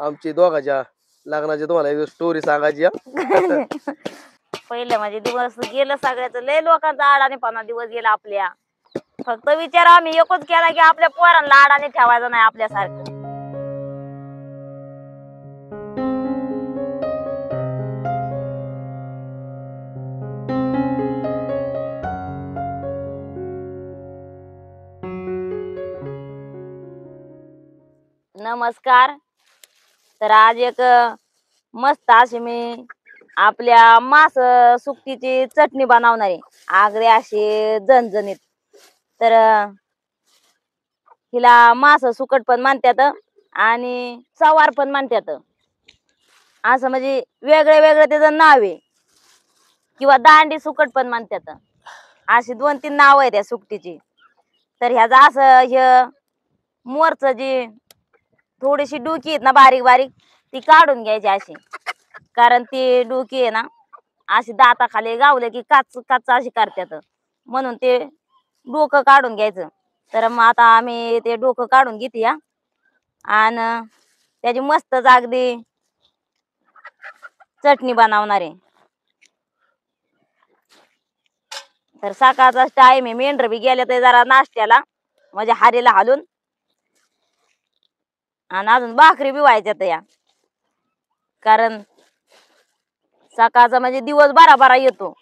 आमची दोघांच्या लग्नाची तुम्हाला एक स्टोरी सांगायची हा. पहिलं म्हणजे दिवस गेलं सगळ्याच, लय लोकांचा अडाणी पणा दिवस गेला आपल्या. फक्त विचार आम्ही एकच केला की आपल्या पोरांना अडाणी ठेवायचं नाही आपल्यासारखं. नमस्कार. तर आज एक मस्त अशी मी आपल्या मास सुकटीची चटणी बनवणार आहे, आगरी अशी झणझणीत. तर हिला मास सुकट पण म्हणतात आणि सवार पण म्हणतात, असं म्हणजे वेगळे वेगळे त्याचं नाव आहे. किंवा दांडी सुकट पण म्हणतात, अशी 2-3 नाव आहे त्या सुकटीची. तर ह्याचं असं हे मोरचं जी थोडीशी डुकी आहेत ना बारीक बारीक, ती काढून घ्यायची अशी. कारण ती डुकी आहे ना अशी दाताखाली गावले की काच काच अशी करतात, म्हणून ते डोकं काढून घ्यायचं. तर मग आता आम्ही ते डोकं काढून घेते या, आणि त्याची मस्त अगदी चटणी बनवणार आहे. तर सकाळचा टाइम आहे, मेंढर बी गेले तर जरा नाश्त्याला म्हणजे हारीला हालून, आणि अजून भाकरी बी व्हायच्यात या. कारण सकाळचा म्हणजे दिवस बारा येतो,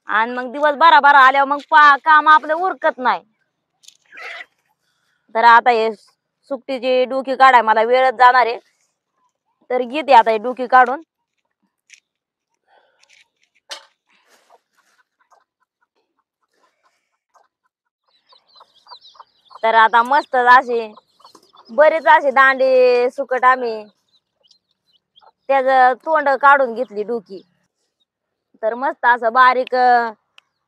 आणि मग दिवस बारा आल्यावर मग काम आपलं उरकत नाही. तर आता हे सुकटीची डुकी काढाय मला वेळच जाणार आहे, तर घेते आता ही डुकी काढून. तर आता मस्त अशी बरेच असे दांडे सुकट आम्ही त्याच तोंड काढून घेतली डुकी. तर मस्त असं बारीक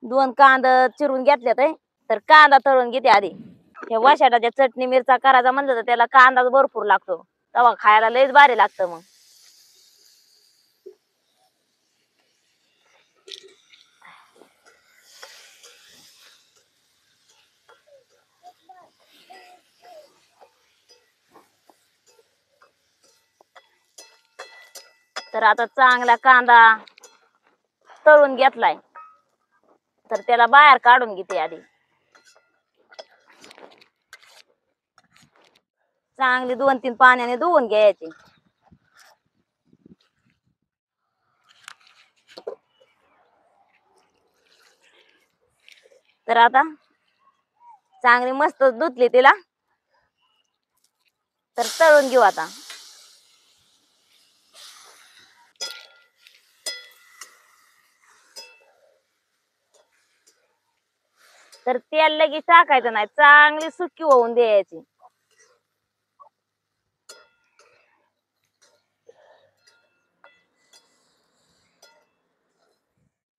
2 कांदा चिरून घेतल्यात. तर कांदा तळून घेते आधी. हे वशाटाच्या चटणी मिरचा करायचा म्हणलं तर त्याला कांदाच भरपूर लागतो, तेव्हा खायला लयच भारी लागतं मग. तर आता चांगला कांदा तळून घेतलाय, तर त्याला बाहेर काढून घेते आधी. चांगली 2-3 पाण्याने धुवून घ्यायची. तर आता चांगली मस्त धुतली तिला, तर तळून घेऊ आता. तर तेल लगेच टाकायचं नाही, चांगली सुकी होऊन द्यायची.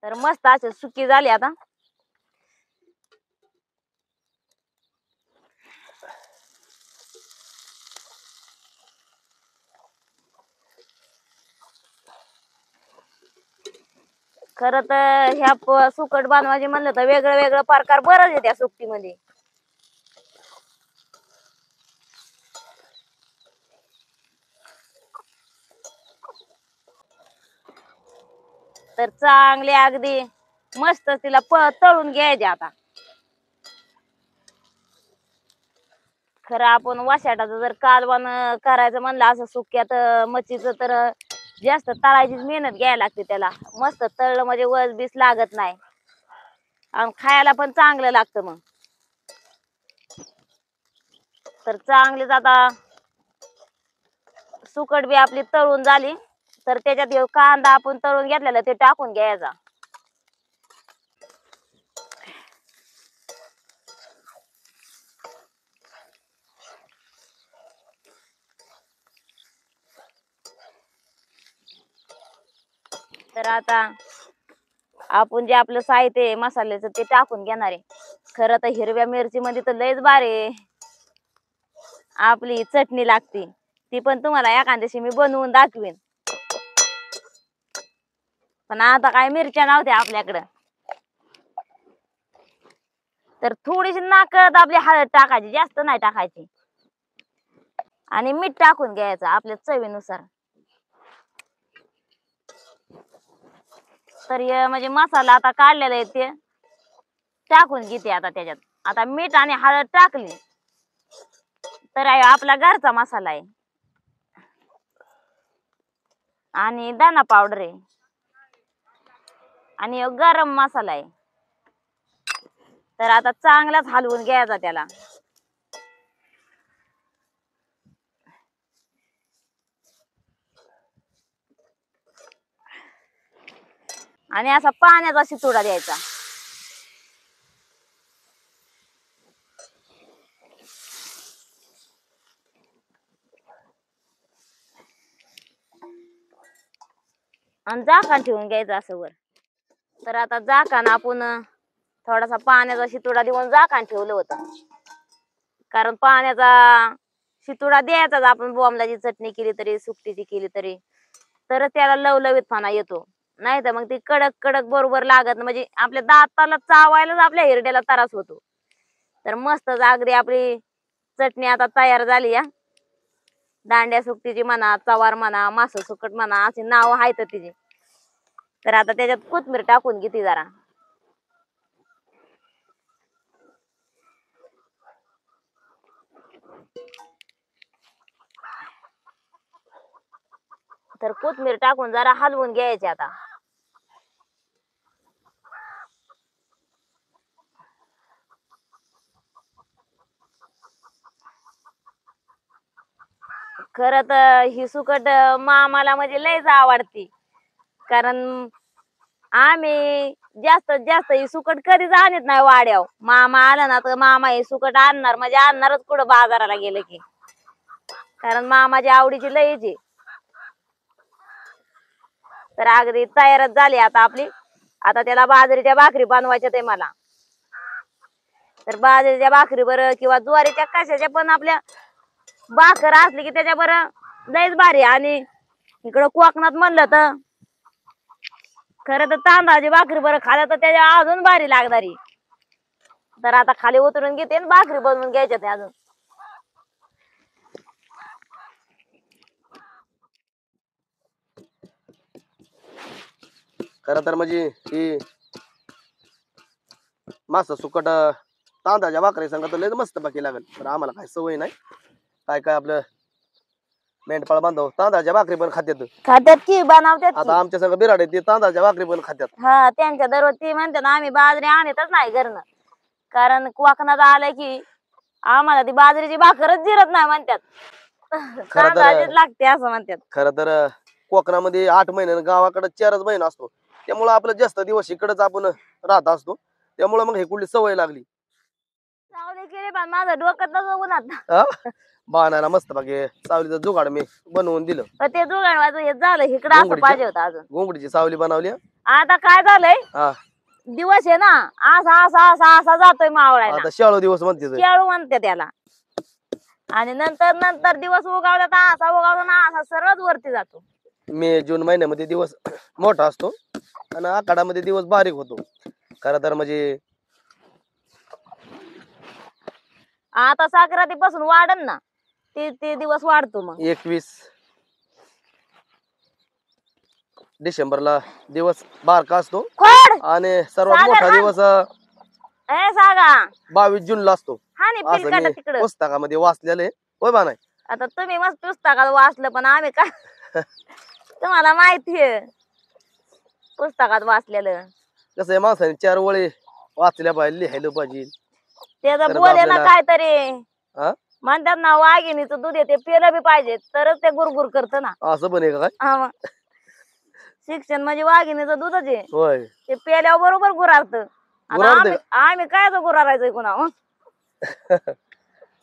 तर मस्त अशी सुकी झाली आता. खरं तर ह्या सुकट बनवायची म्हणलं तर वेगळं वेगळं प्रकार बरंच आहे त्या सुकटीमध्ये. तर चांगले अगदी मस्त तिला तळून घ्यायचे आता. खरं आपण वशाटाचं जर कालवण करायचं म्हणलं असं सुक्यात मच्छीचं, तर जास्त तळायचीच मेहनत घ्यायला लागते त्याला. मस्त तळलं म्हणजे वस बीस लागत नाही, आणि खायला पण चांगलं लागतं मग. तर चांगलीच आता सुकट बी आपली तळून झाली, तर त्याच्यात कांदा आपण तळून घेतलेला ते टाकून घ्यायचा. तर आता आपण जे आपलं साहित्य मसाल्याचं ते टाकून घेणार आहे. खरं तर हिरव्या मिरची मध्ये तर लयच भारी आपली चटणी लागते, ती पण तुम्हाला एखाद्याशी मी बनवून दाखवीन. पण आता काय मिरच्या नव्हत्या आपल्याकडं, तर थोडीशी नाकळत आपली हळद टाकायची, जास्त नाही टाकायची. आणि मीठ टाकून घ्यायचं आपल्या चवीनुसार. तर म्हणजे मसाला आता काढलेला आहे ते टाकून घेते आता त्याच्यात. आता मीठ आणि हळद टाकली तर आपला घरचा मसाला आहे. आणि धना पावडर आहे आणि गरम मसाला आहे. तर आता चांगलाच हलवून घ्यायचा त्याला. आणि असा पाण्याचा शितोडा द्यायचा. आणि झाकण ठेवून घ्यायचं असं वर. तर आता झाकण आपण थोडासा पाण्याचा शितोडा देऊन झाकण ठेवलं होतं. कारण पाण्याचा शितोडा द्यायचाच आपण बोंबलाची चटणी केली तरी सुकटीची केली तरी, तर त्याला लवलवीतपणा येतो. नाही तर मग ती कडक कडक बरोबर लागत, म्हणजे आपल्या दाताला चावायलाच आपल्या हिरड्याला त्रास होतो. तर मस्त अगदी आपली चटणी आता तयार झाली या. दांड्या सुकटीची म्हणा, चवार म्हणा, मास सुकट म्हणा, अशी नाव आहेत तिची. तर आता त्याच्यात कोथिंबीर टाकून घेते जरा. तर कोथिंबीर टाकून जरा हलवून घ्यायचे आता. खरं तर ही सुकट मामाला म्हणजे लयच आवडती. कारण आम्ही जास्तीत जास्त ही सुकट कधीच आणत नाही वाड्यावर. मामा आला ना तर मामा ही सुकट आणणार म्हणजे आणणारच कुठं बाजाराला गेले की. कारण मामाची आवडीची लयच आहे. तर अगदी तयारच झाली आता आपली. आता त्याला बाजरीच्या भाकरी बनवायच्या ते मला. तर बाजरीच्या भाकरी बरं किंवा ज्वारीच्या कशाच्या पण आपल्या भाकर असली की त्याच्या बरं लयच भारी. आणि इकडं कोकणात म्हणलं तर खरं तर तांदळाची भाकरी बरं खाल्लं तर त्याच्या अजून भारी लागणारी. तर आता खाली उतरून घेते आणि भाकरी बनवून घ्यायच्या ते अजून. खरं तर म्हणजे ही मास सुकट तांदळाच्या भाकरी संग तर लय मस्त बाकी लागल. पण आम्हाला काय सवय नाही. काय काय आपलं मेंढपाळ बांधव तांदळाच्या भाकरी पण खात्यात. खात्यात की बनवतात की. आता आमच्या संग बिराड आहे ते तांदळाच्या भाकरी पण खात्यात. हा त्यांच्या दररोज ती म्हणतात आम्ही बाजरी आणतच नाही घरनं. कारण कोकणात आलं की आम्हाला ती बाजरीची भाकरच जिरत नाही म्हणतात. खरं तर तांदळाचीच लागते असं म्हणतात. खरं तर कोकणामध्ये 8 महिने आणि गावाकडे 4च महिने असतो. त्यामुळे आपलं जास्त दिवस इकडेच आपण राहत असतो. त्यामुळे मग हे कुठली सवय लागली. सावली केली पण माझं डोकं तसं उन्हात. हा बाणाला मस्त बाकी सावलीचं जुगाड मी बनवून दिलं. पण ते जुगाड हे झालं इकडं असं पाहिजे होतं अजून. घोंगडीची सावली बनवली. आता काय झालंय हा दिवस आहे ना असा असा असा असा जातोय मावळायला. आता शाळू दिवस म्हणते ते. शाळू म्हणते त्याला. आणि नंतर नंतर दिवस उगावला तर असा उगावला ना असा सरळच वरती जातो. मे जून महिन्यामध्ये दिवस मोठा असतो आणि आखाडामध्ये दिवस बारीक होतो. खरं तर म्हणजे आता संक्रांतीपासून वाढन ना ते दिवस वाढतो मग. 21 डिसेंबरला दिवस बारका असतो खोड आणि सर्वात सागर मोठा हाण. दिवस ए सागा 22 जूनला असतो. हा नाही असं पिलकाटा मी तिकडं. पुस्तकामध्ये वाचलेलं आहे. होय बा नाही. आता तुम्ही मस्त पुस्तकात वाचलं पण आम्ही काय तुम्हाला माहितीये पुस्तकात वाचलेलं. कसं आहे माणसाने 4 वळी वाचल्या पाहिजे लिहायला पाहिजे. त्याचं तर बोले ना आपल्याला- काहीतरी हा म्हणतात ना वाघिणीचं दूध येते पेलं बी पाहिजे तरच ते गुरगुर करत ना. असं पण आहे का काय? हा मग. शिक्षण म्हणजे वाघिणीचं दूधच आहे. होय ते पेल्यावर बरोबर गुरारत. आता गुरारतं आम्ही काय गुरारायचंय कुणा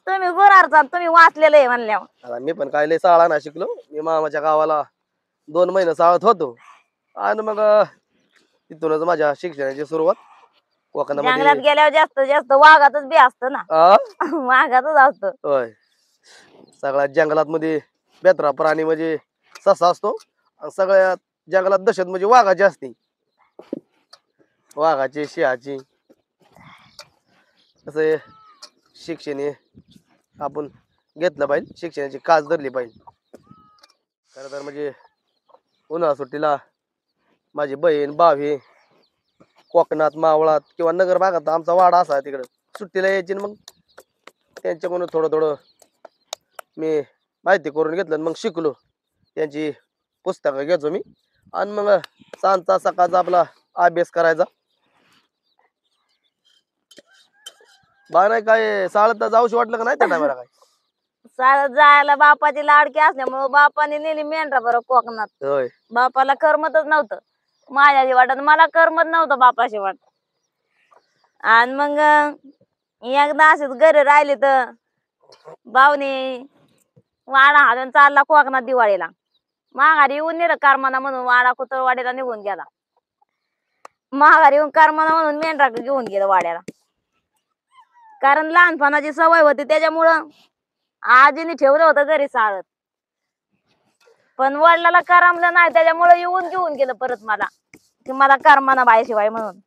तुम्ही गुरारचा तुम्ही वाचलेलं आहे म्हणल्यावर. आता मी पण काय लय शाळा नाही शिकलो. मी मामाच्या गावाला 2 महिने शाळेत होतो आणि मग तिथूनच माझ्या शिक्षणाची सुरुवात जंगलात कोकणामध्ये. गेल्यावर जास्त जास्त वाघातच बी असतं ना. आ? वाघातच असतं. होय सगळ्यात जंगलात मध्ये बेतरा प्राणी म्हणजे ससा असतो आणि सगळ्यात जंगलात दहशत म्हणजे वाघाची असते. वाघाची सिंहाची कसं आहे शिक्षण हे आपण घेतलं पाहिजे, शिक्षणाची कास धरली पाहिजे. खरं तर म्हणजे उन्हाळा सुट्टीला माझी बहीण भावी कोकणात मावळात किंवा नगर भागात आमचा वाडा असा तिकडं सुट्टीला यायची. मग त्यांच्याकडून थोडं थोडं मी माहिती करून घेतलं आणि मग शिकलो. त्यांची पुस्तकं घ्यायचो मी आणि मग सांजचा सकाळचा आपला अभ्यास करायचा. बा नाही काय शाळेत जाऊशी वाटलं का नाही त्या टायमाला काय? शाळेत जायला बापाची लाडकी असल्यामुळं बापाने नेली मेंढरा बरं कोकणात. होय. बापाला करमतच नव्हतं माझ्याशी वाटत, मला करमत नव्हतं बापाशी वाटत. आणि मग एकदा असेच घरी राहिले तर भाऊनी वाडा हालून चालला कोकणात दिवाळीला. माघारी येऊन नेलं करमाना म्हणून वाडा कुतरवाडीला निघून गेला. माघारी येऊन करमाना म्हणून मेंढरा घेऊन गेलं वाड्याला. कारण लहानपणाची सवय होती त्याच्यामुळं आजीने ठेवलं होतं घरी चालत. पण वडिलाला करमलं नाही त्याच्यामुळे येऊन घेऊन गेलं परत मला, की मला करमाना बायशिवाय म्हणून.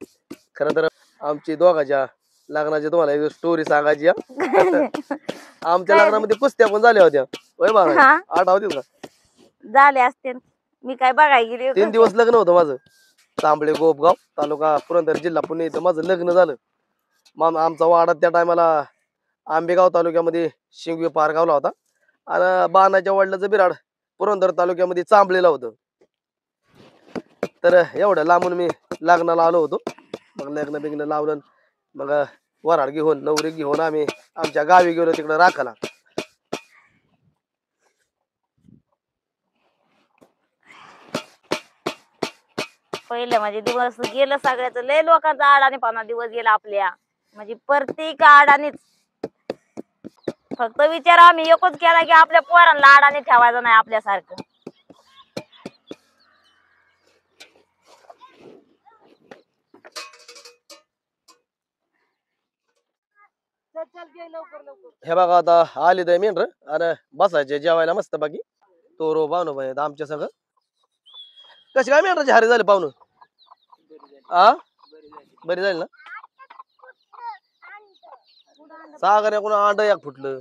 खरं तर आमची दोघांच्या लग्नाची तुम्हाला एक स्टोरी सांगायची. आमच्या लग्नामध्ये कुस्त्या पण झाल्या होत्या. होय बा आठवतील का? झाले असते, मी काय बघायला गेली. 3 दिवस लग्न होतं माझं. तांबळे गोपगाव तालुका पुरंदर जिल्हा पुणे इथं माझं लग्न झालं. मग आमचा वाडा त्या टायमाला आंबेगाव तालुक्यामध्ये शिंगवी पारगावला होता आणि बाणाच्या वडिलाचं बिराड पुरंदर तालुक्यामध्ये चांबळीला होतं. तर एवढं लांबून मी लग्नाला आलो होतो. मग लग्न बिग्न लावलं. मग वराड घेऊन नवरी घेऊन आम्ही आमच्या गावी गेलो तिकडे राखाला. पहिले म्हणजे दिवस गेलं सगळ्याच, लय लोकांचा आडाने पाना दिवस गेला आपल्या. म्हणजे प्रत्येक आडानेच फक्त विचार आम्ही एकच केला की आपल्या पोरांना आडाने ठेवायचं नाही आपल्यासारखं. हे बघा आता आली तर मेंढर आणि बसायचे जेवायला मस्त बाकी तोरो पाहुणं पण आमच्या सगळं. कशी काय मेंढराची हारी झाली पाहुणं? आ बरी जाईल ना? सागर कोणा अंड एक फुटलं.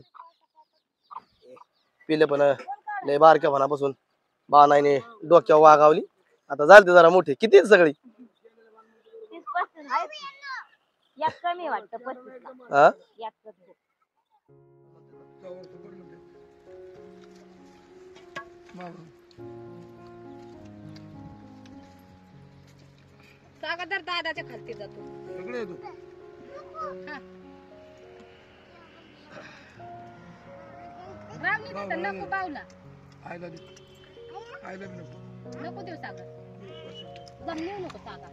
पिले पण लय बारक्या फणापासून बाणाने डोक्यावर वागावली. आता झाली जरा मोठी. किती आहेत सगळी? 30-35 आहेत. एक कमी वाटतं 35 ला. हा एक कमी. सागर दादाच्या खालती जातो. रावणी तिथं नको बावला. नको देऊ सागर. जम नेऊ नको सागर.